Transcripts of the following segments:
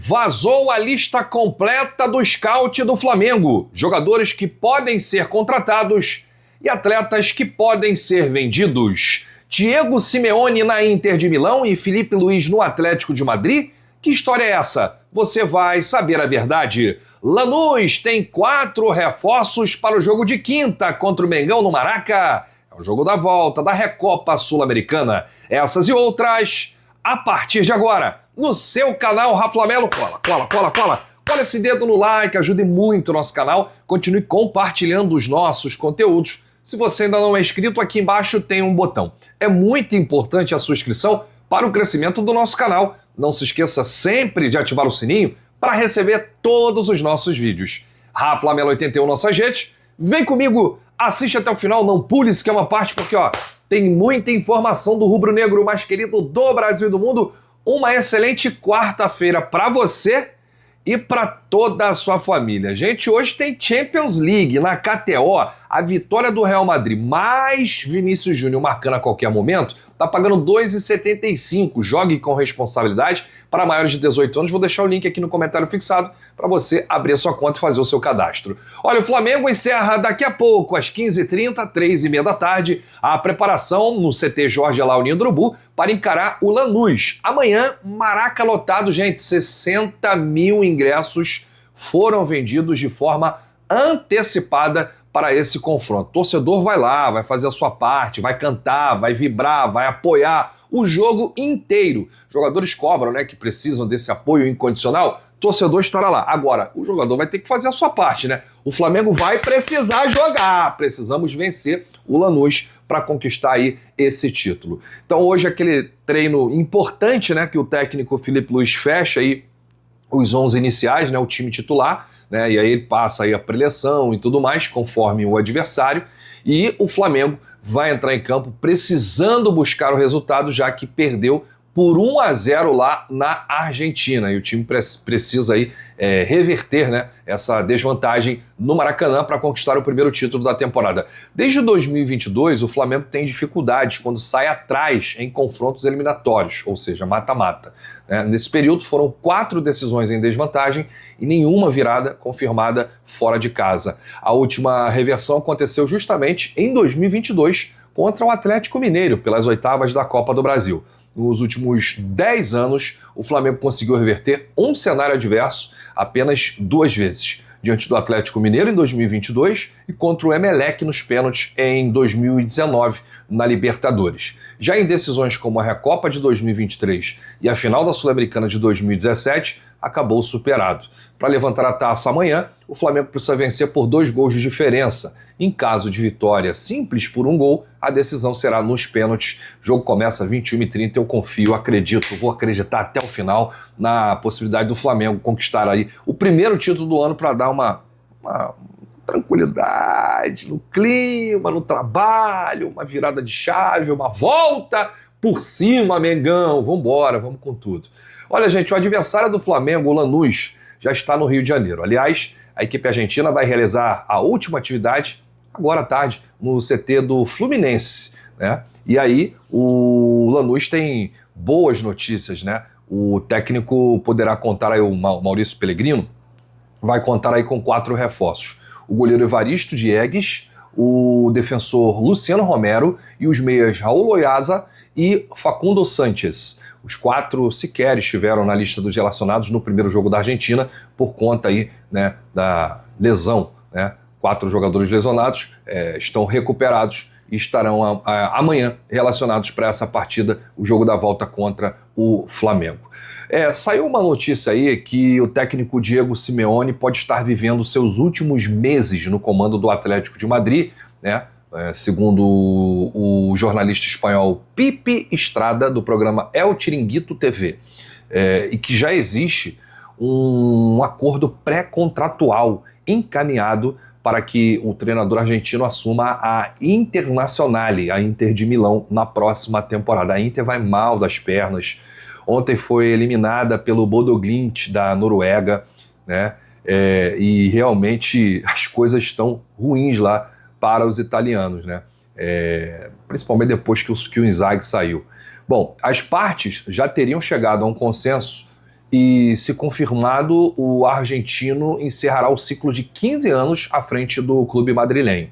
Vazou a lista completa do scout do Flamengo. Jogadores que podem ser contratados e atletas que podem ser vendidos. Diego Simeone na Inter de Milão e Filipe Luís no Atlético de Madrid? Que história é essa? Você vai saber a verdade. Lanús tem 4 reforços para o jogo de quinta contra o Mengão no Maraca. É o jogo da volta da Recopa Sul-Americana. Essas e outras a partir de agora no seu canal Raflamelo. Cola esse dedo no like, ajude muito o nosso canal. Continue compartilhando os nossos conteúdos. Se você ainda não é inscrito, aqui embaixo tem um botão. É muito importante a sua inscrição para o crescimento do nosso canal. Não se esqueça sempre de ativar o sininho para receber todos os nossos vídeos. Raflamelo81 nossas redes. Vem comigo, assiste até o final, não pule se quer uma parte, porque tem muita informação do rubro-negro mais querido do Brasil e do mundo. Uma excelente quarta-feira para você e para toda a sua família. Gente, hoje tem Champions League na KTO. A vitória do Real Madrid mais Vinícius Júnior marcando a qualquer momento tá pagando 2,75. Jogue com responsabilidade. Para maiores de 18 anos, vou deixar o link aqui no comentário fixado para você abrir a sua conta e fazer o seu cadastro. Olha, o Flamengo encerra daqui a pouco, às 15h30, 3h30 da tarde, a preparação no CT Jorge Alaunino do Urubu para encarar o Lanús. Amanhã, Maraca lotado, gente, 60 mil ingressos foram vendidos de forma antecipada para esse confronto. O torcedor vai lá, vai fazer a sua parte, vai cantar, vai vibrar, vai apoiar o jogo inteiro. Jogadores cobram, né, que precisam desse apoio incondicional. O torcedor estará lá. Agora, o jogador vai ter que fazer a sua parte, né? O Flamengo vai precisar jogar. Precisamos vencer o Lanús para conquistar aí esse título. Então hoje aquele treino importante, né, que o técnico Filipe Luís fecha aí os 11 iniciais, né, o time titular, né, e aí ele passa aí a preleção e tudo mais, conforme o adversário, e o Flamengo vai entrar em campo precisando buscar o resultado, já que perdeu por 1-0 lá na Argentina, e o time precisa aí reverter, né, essa desvantagem no Maracanã para conquistar o primeiro título da temporada. Desde 2022, o Flamengo tem dificuldades quando sai atrás em confrontos eliminatórios, ou seja, mata-mata. Nesse período foram 4 decisões em desvantagem e nenhuma virada confirmada fora de casa. A última reversão aconteceu justamente em 2022 contra o Atlético Mineiro, pelas oitavas da Copa do Brasil. Nos últimos 10 anos, o Flamengo conseguiu reverter um cenário adverso apenas 2 vezes. Diante do Atlético Mineiro em 2022 e contra o Emelec nos pênaltis em 2019 na Libertadores. Já em decisões como a Recopa de 2023 e a final da Sul-Americana de 2017, acabou superado. Para levantar a taça amanhã, o Flamengo precisa vencer por 2 gols de diferença. Em caso de vitória simples por 1 gol, a decisão será nos pênaltis. O jogo começa às 21h30, eu confio, acredito, vou acreditar até o final na possibilidade do Flamengo conquistar aí o primeiro título do ano para dar uma tranquilidade no clima, no trabalho, uma virada de chave, uma volta por cima, Mengão, vambora, vamos com tudo. Olha, gente, o adversário do Flamengo, o Lanús, já está no Rio de Janeiro. Aliás, a equipe argentina vai realizar a última atividade agora à tarde no CT do Fluminense, né? E aí o Lanús tem boas notícias, né? O técnico poderá contar aí, o Maurício Pellegrino, vai contar aí com 4 reforços. O goleiro Evaristo Diegues, o defensor Luciano Romero e os meias Raul Loiasa e Facundo Sánchez. Os 4 sequer estiveram na lista dos relacionados no primeiro jogo da Argentina por conta aí, né, da lesão, né? 4 jogadores lesionados estão recuperados e estarão amanhã relacionados para essa partida, o jogo da volta contra o Flamengo. Saiu uma notícia aí que o técnico Diego Simeone pode estar vivendo seus últimos meses no comando do Atlético de Madrid, né? Segundo o jornalista espanhol Pipi Estrada, do programa El Chiringuito TV, e que já existe um acordo pré-contratual encaminhado para que o treinador argentino assuma a Internazionale, a Inter de Milão, na próxima temporada. A Inter vai mal das pernas. Ontem foi eliminada pelo Bodo Glimt da Noruega, né? E realmente as coisas estão ruins lá para os italianos, né? Principalmente depois que o Inzaghi saiu. Bom, as partes já teriam chegado a um consenso E, se confirmado, o argentino encerrará o ciclo de 15 anos à frente do clube madrilenho.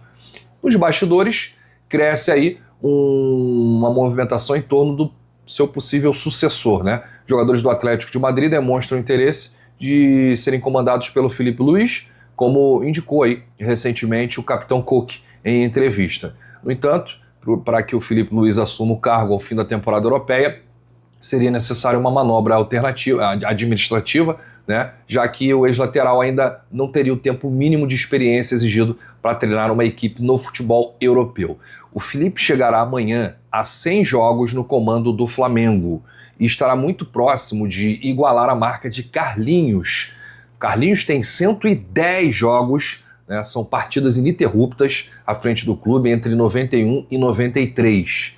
Nos bastidores, cresce aí uma movimentação em torno do seu possível sucessor, né? Jogadores do Atlético de Madrid demonstram interesse de serem comandados pelo Filipe Luís, como indicou aí recentemente o capitão Cook em entrevista. No entanto, para que o Filipe Luís assuma o cargo ao fim da temporada europeia, seria necessária uma manobra alternativa, administrativa, né? Já que o ex-lateral ainda não teria o tempo mínimo de experiência exigido para treinar uma equipe no futebol europeu. O Filipe chegará amanhã a 100 jogos no comando do Flamengo e estará muito próximo de igualar a marca de Carlinhos. Carlinhos tem 110 jogos, né? São partidas ininterruptas à frente do clube entre 91 e 93,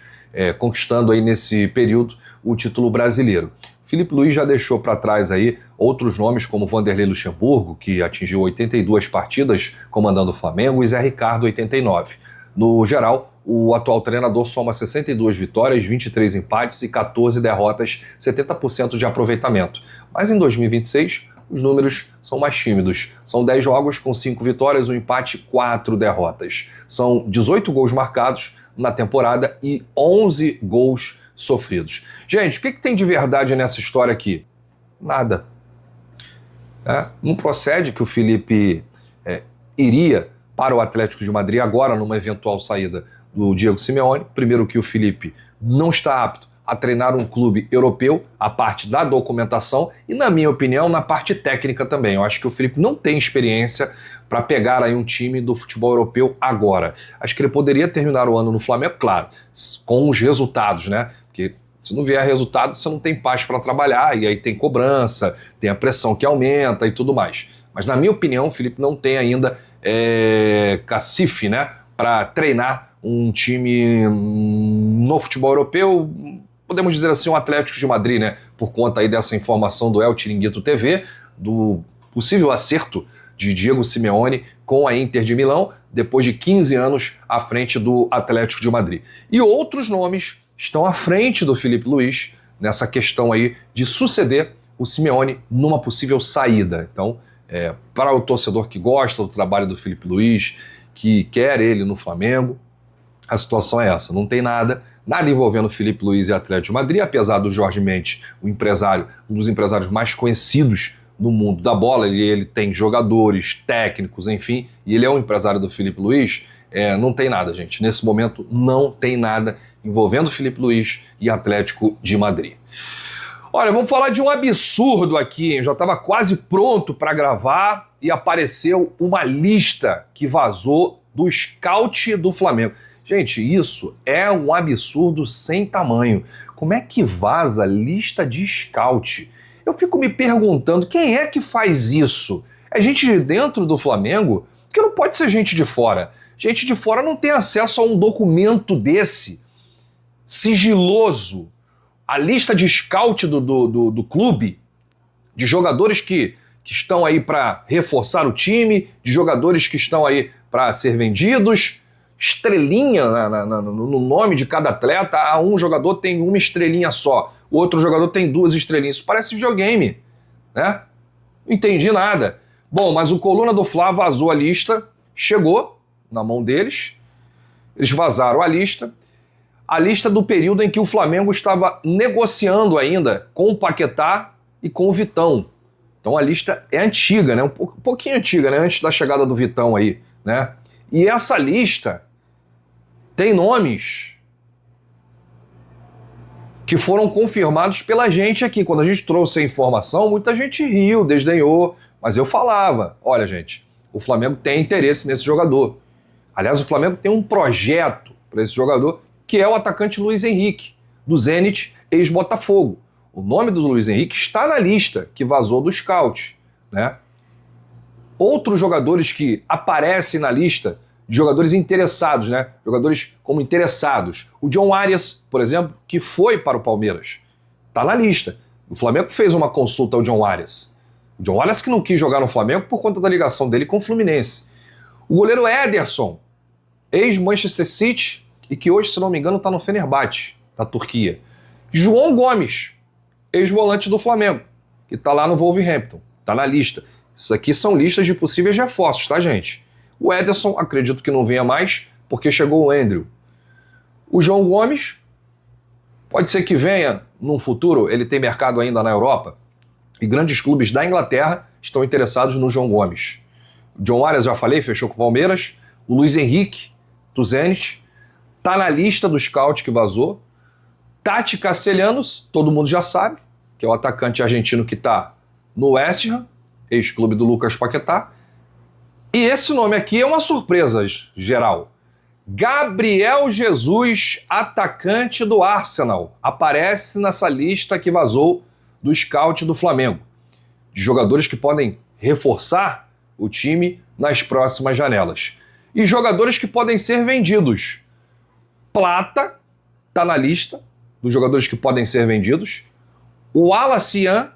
conquistando aí nesse período o título brasileiro. Filipe Luís já deixou para trás aí outros nomes como Vanderlei Luxemburgo, que atingiu 82 partidas comandando o Flamengo, e Zé Ricardo, 89. No geral, o atual treinador soma 62 vitórias, 23 empates e 14 derrotas, 70% de aproveitamento. Mas em 2026, os números são mais tímidos. São 10 jogos com 5 vitórias, 1 empate e 4 derrotas. São 18 gols marcados na temporada e 11 gols sofridos. Gente, o que tem de verdade nessa história aqui? Nada. Não procede que o Filipe iria para o Atlético de Madrid agora numa eventual saída do Diego Simeone. Primeiro que o Filipe não está apto a treinar um clube europeu, a parte da documentação e, na minha opinião, na parte técnica também. Eu acho que o Filipe não tem experiência para pegar aí um time do futebol europeu agora. Acho que ele poderia terminar o ano no Flamengo, claro, com os resultados, né? Porque se não vier resultado, você não tem paz para trabalhar, e aí tem cobrança, tem a pressão que aumenta e tudo mais. Mas, na minha opinião, o Filipe não tem ainda cacife, né, para treinar um time no futebol europeu, podemos dizer assim, um Atlético de Madrid, né, por conta aí dessa informação do El Chiringuito TV, do possível acerto de Diego Simeone com a Inter de Milão, depois de 15 anos à frente do Atlético de Madrid. E outros nomes estão à frente do Filipe Luís nessa questão aí de suceder o Simeone numa possível saída. Então, para o torcedor que gosta do trabalho do Filipe Luís, que quer ele no Flamengo, a situação é essa. Não tem nada envolvendo o Filipe Luís e Atlético de Madrid, apesar do Jorge Mendes, o empresário, um dos empresários mais conhecidos no mundo da bola. Ele tem jogadores, técnicos, enfim, e ele é um empresário do Filipe Luís. Não tem nada, gente. Nesse momento não tem nada envolvendo Filipe Luís e Atlético de Madrid. Olha, vamos falar de um absurdo aqui, hein? Eu já estava quase pronto para gravar e apareceu uma lista que vazou do scout do Flamengo. Gente, isso é um absurdo sem tamanho. Como é que vaza lista de scout? Eu fico me perguntando, quem é que faz isso? É gente de dentro do Flamengo? Porque não pode ser gente de fora. Gente de fora não tem acesso a um documento desse, sigiloso. A lista de scout do clube, de jogadores que estão aí para reforçar o time, de jogadores que estão aí para ser vendidos, estrelinha no nome de cada atleta. Um jogador tem uma estrelinha só, o outro jogador tem 2 estrelinhas. Isso parece videogame, né? Não entendi nada. Bom, mas o Coluna do Fla vazou a lista, chegou na mão deles, eles vazaram a lista do período em que o Flamengo estava negociando ainda com o Paquetá e com o Vitão. Então a lista é antiga, né? Um pouquinho antiga, né? Antes da chegada do Vitão aí, né? E essa lista tem nomes que foram confirmados pela gente aqui. Quando a gente trouxe a informação, muita gente riu, desdenhou, mas eu falava, olha, gente, o Flamengo tem interesse nesse jogador. Aliás, o Flamengo tem um projeto para esse jogador, que é o atacante Luiz Henrique, do Zenit, ex-Botafogo. O nome do Luiz Henrique está na lista que vazou do scout, né? Outros jogadores que aparecem na lista, de jogadores interessados, né? Jogadores como interessados. O John Arias, por exemplo, que foi para o Palmeiras, está na lista. O Flamengo fez uma consulta ao John Arias. O John Arias que não quis jogar no Flamengo por conta da ligação dele com o Fluminense. O goleiro Ederson, ex-Manchester City, e que hoje, se não me engano, está no Fenerbahçe, da Turquia. João Gomes, ex-volante do Flamengo. que está lá no Wolverhampton, está na lista. Isso aqui são listas de possíveis reforços, tá, gente? O Ederson, acredito que não venha mais, porque chegou o Andrew. O João Gomes, pode ser que venha num futuro, ele tem mercado ainda na Europa, e grandes clubes da Inglaterra estão interessados no João Gomes. O John Arias, já falei, fechou com o Palmeiras. O Luiz Henrique, do Zenit, tá na lista do scout que vazou. Tati Castellanos, todo mundo já sabe, que é o atacante argentino que tá no West Ham, ex-clube do Lucas Paquetá. E esse nome aqui é uma surpresa geral. Gabriel Jesus, atacante do Arsenal, aparece nessa lista que vazou do scout do Flamengo, de jogadores que podem reforçar o time nas próximas janelas. E jogadores que podem ser vendidos. Plata está na lista dos jogadores que podem ser vendidos. O Alacian,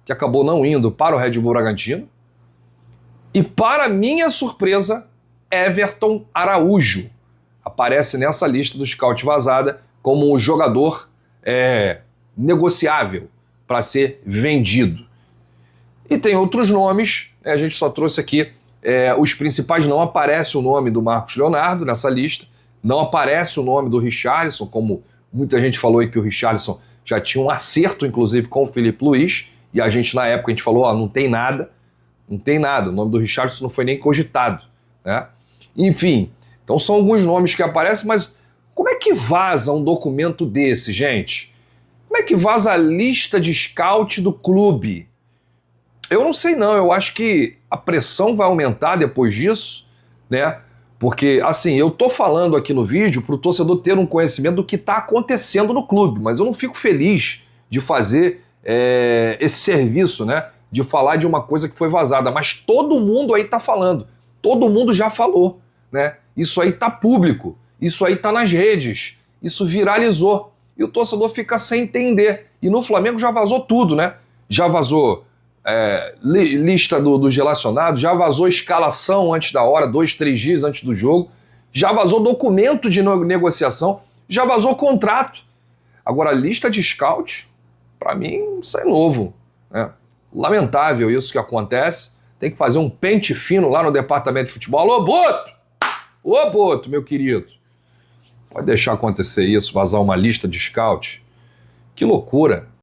que acabou não indo para o Red Bull Bragantino. E, para minha surpresa, Everton Araújo aparece nessa lista do scout vazada como um jogador negociável para ser vendido. E tem outros nomes, a gente só trouxe aqui os principais. Não aparece o nome do Marcos Leonardo nessa lista, não aparece o nome do Richarlison, como muita gente falou aí que o Richarlison já tinha um acerto, inclusive, com o Filipe Luís, e a gente, na época, a gente falou, não tem nada, o nome do Richarlison não foi nem cogitado, né? Enfim, então são alguns nomes que aparecem, mas como é que vaza um documento desse, gente? Como é que vaza a lista de scout do clube? Eu não sei não, eu acho que a pressão vai aumentar depois disso, né? Porque, assim, eu tô falando aqui no vídeo para o torcedor ter um conhecimento do que está acontecendo no clube, mas eu não fico feliz de fazer esse serviço, né? De falar de uma coisa que foi vazada, mas todo mundo aí tá falando, todo mundo já falou, né? Isso aí tá público, isso aí tá nas redes, isso viralizou. E o torcedor fica sem entender. E no Flamengo já vazou tudo, né? Já vazou lista dos relacionados, já vazou escalação antes da hora, 2, 3 dias antes do jogo, já vazou documento de negociação, já vazou contrato. Agora, lista de scout, para mim, isso é novo, né? Lamentável isso que acontece. Tem que fazer um pente fino lá no departamento de futebol. Ô, Boto! Ô, Boto, meu querido. Pode deixar acontecer isso, vazar uma lista de scout. Que loucura.